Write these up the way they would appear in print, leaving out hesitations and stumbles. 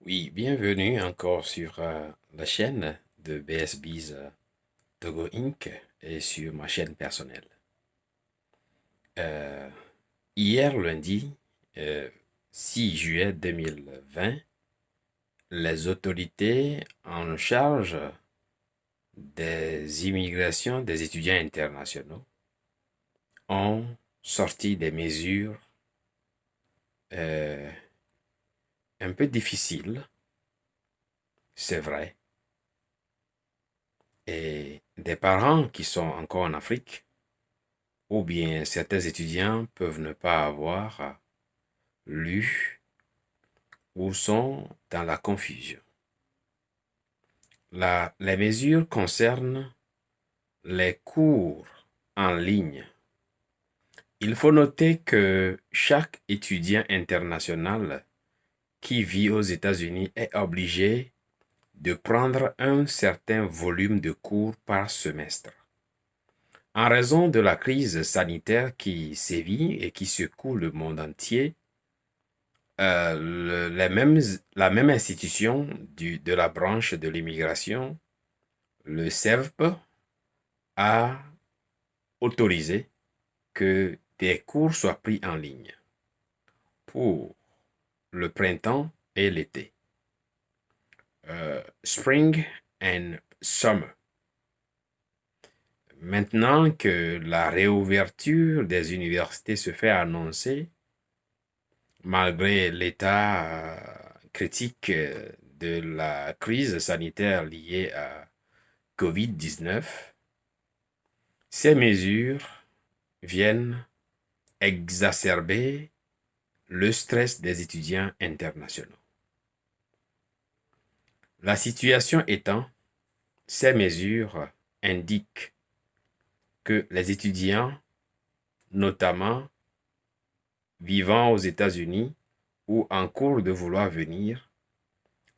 Oui, bienvenue encore sur la chaîne de BSB's Togo Inc. Et sur ma chaîne personnelle. Euh, Hier lundi, euh, 6 juillet 2020, les autorités en charge des immigrations des étudiants internationaux ont sorti des mesures euh, un peu difficiles, c'est vrai, et des parents qui sont encore en Afrique ou bien certains étudiants peuvent ne pas avoir lu ou sont dans la confusion. Les mesures concernent les cours en ligne. Il faut noter que chaque étudiant international qui vit aux États-Unis est obligé de prendre un certain volume de cours par semestre. En raison de la crise sanitaire qui sévit et qui secoue le monde entier, la même institution de la branche de l'immigration, le CEVP, a autorisé que des cours soient pris en ligne pour le printemps et l'été. Spring and Summer. Maintenant que la réouverture des universités se fait annoncer, malgré l'état critique de la crise sanitaire liée à COVID-19, ces mesures viennent exacerber le stress des étudiants internationaux. La situation étant, ces mesures indiquent que les étudiants, notamment vivant aux États-Unis ou en cours de vouloir venir,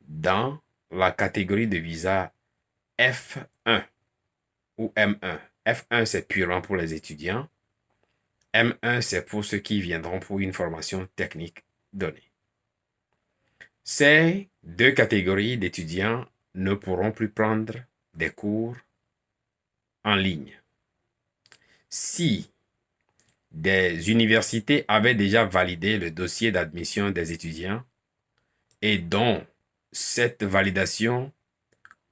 dans la catégorie de visa F1 ou M1. F1, c'est purement pour les étudiants. M1, c'est pour ceux qui viendront pour une formation technique donnée. Ces deux catégories d'étudiants ne pourront plus prendre des cours en ligne. Si des universités avaient déjà validé le dossier d'admission des étudiants et dont cette validation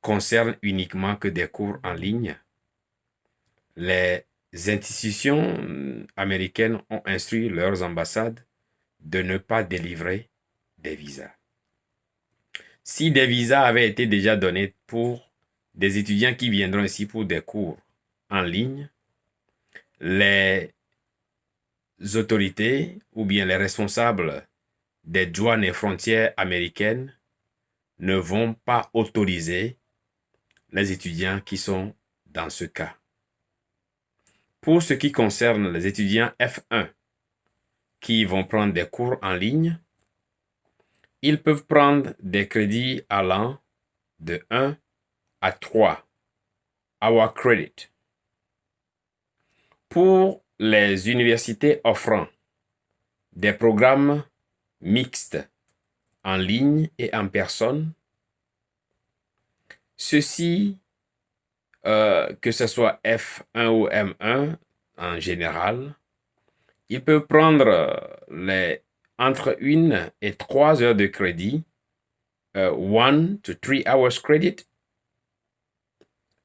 concerne uniquement que des cours en ligne, les institutions américaines ont instruit leurs ambassades de ne pas délivrer des visas. Si des visas avaient été déjà donnés pour des étudiants qui viendront ici pour des cours en ligne, les autorités ou bien les responsables des douanes et frontières américaines ne vont pas autoriser les étudiants qui sont dans ce cas. Pour ce qui concerne les étudiants F1 qui vont prendre des cours en ligne, ils peuvent prendre des crédits allant de 1 à 3 hour credit. Pour les universités offrant des programmes mixtes en ligne et en personne, ceux-ci, que ce soit F1 ou M1 en général, ils peuvent prendre entre 1 et 3 heures de crédit, 1 to 3 hours credit,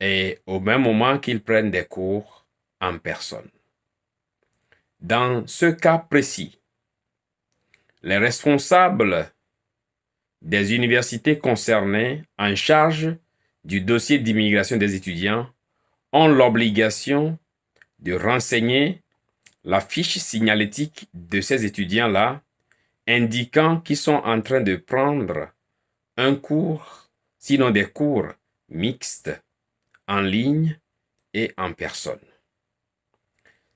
et au même moment qu'ils prennent des cours en personne. Dans ce cas précis, les responsables des universités concernées en charge du dossier d'immigration des étudiants ont l'obligation de renseigner la fiche signalétique de ces étudiants-là, indiquant qu'ils sont en train de prendre un cours, sinon des cours mixtes, en ligne et en personne.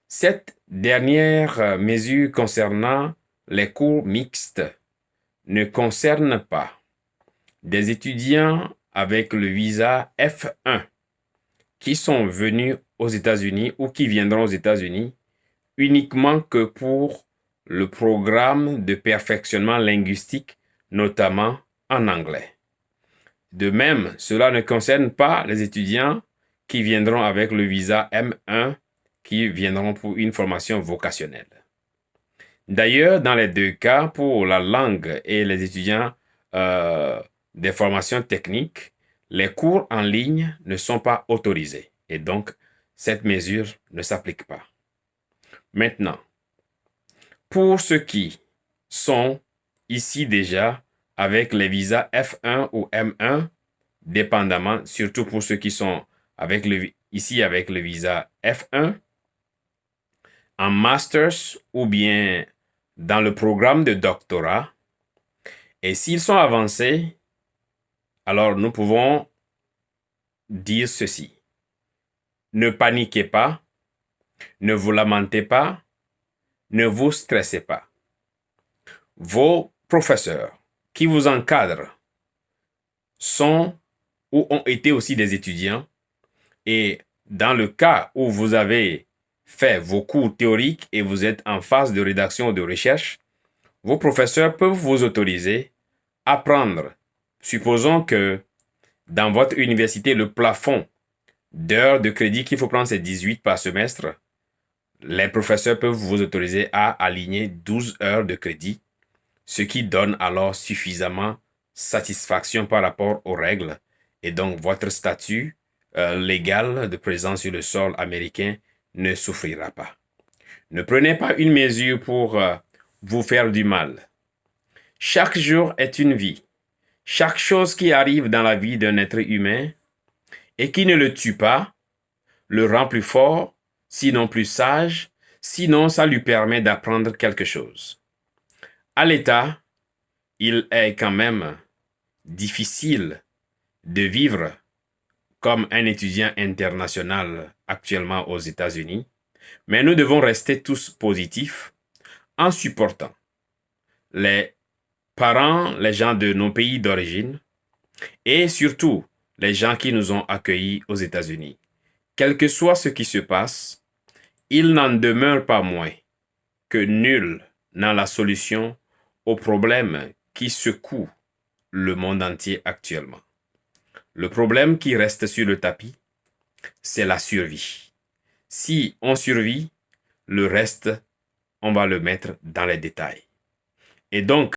Cette dernière mesure concernant les cours mixtes ne concerne pas des étudiants avec le visa F1 qui sont venus aux États-Unis ou qui viendront aux États-Unis uniquement que pour le programme de perfectionnement linguistique, notamment en anglais. De même, cela ne concerne pas les étudiants qui viendront avec le visa M1, qui viendront pour une formation vocationnelle. D'ailleurs, dans les deux cas, pour la langue et les étudiants des formations techniques, les cours en ligne ne sont pas autorisés et donc cette mesure ne s'applique pas. Maintenant, pour ceux qui sont ici déjà avec les visas F1 ou M1, dépendamment, surtout pour ceux qui sont ici avec le visa F1, en masters ou bien dans le programme de doctorat, et s'ils sont avancés, alors nous pouvons dire ceci. Ne paniquez pas, ne vous lamentez pas, ne vous stressez pas. Vos professeurs qui vous encadrent sont ou ont été aussi des étudiants, et dans le cas où vous avez fait vos cours théoriques et vous êtes en phase de rédaction ou de recherche, vos professeurs peuvent vous autoriser à prendre. Supposons que dans votre université, le plafond d'heures de crédit qu'il faut prendre, c'est 18 par semestre. Les professeurs peuvent vous autoriser à aligner 12 heures de crédit, ce qui donne alors suffisamment satisfaction par rapport aux règles. Et donc, votre statut légal de présence sur le sol américain ne souffrira pas. Ne prenez pas une mesure pour vous faire du mal. Chaque jour est une vie. Chaque chose qui arrive dans la vie d'un être humain et qui ne le tue pas, le rend plus fort, sinon plus sage, sinon ça lui permet d'apprendre quelque chose. À l'état, il est quand même difficile de vivre comme un étudiant international actuellement aux États-Unis, mais nous devons rester tous positifs en supportant les parents, les gens de nos pays d'origine et surtout les gens qui nous ont accueillis aux États-Unis. Quel que soit ce qui se passe, il n'en demeure pas moins que nul n'a la solution aux problèmes qui secouent le monde entier actuellement. Le problème qui reste sur le tapis, c'est la survie. Si on survit, le reste, on va le mettre dans les détails. Et donc,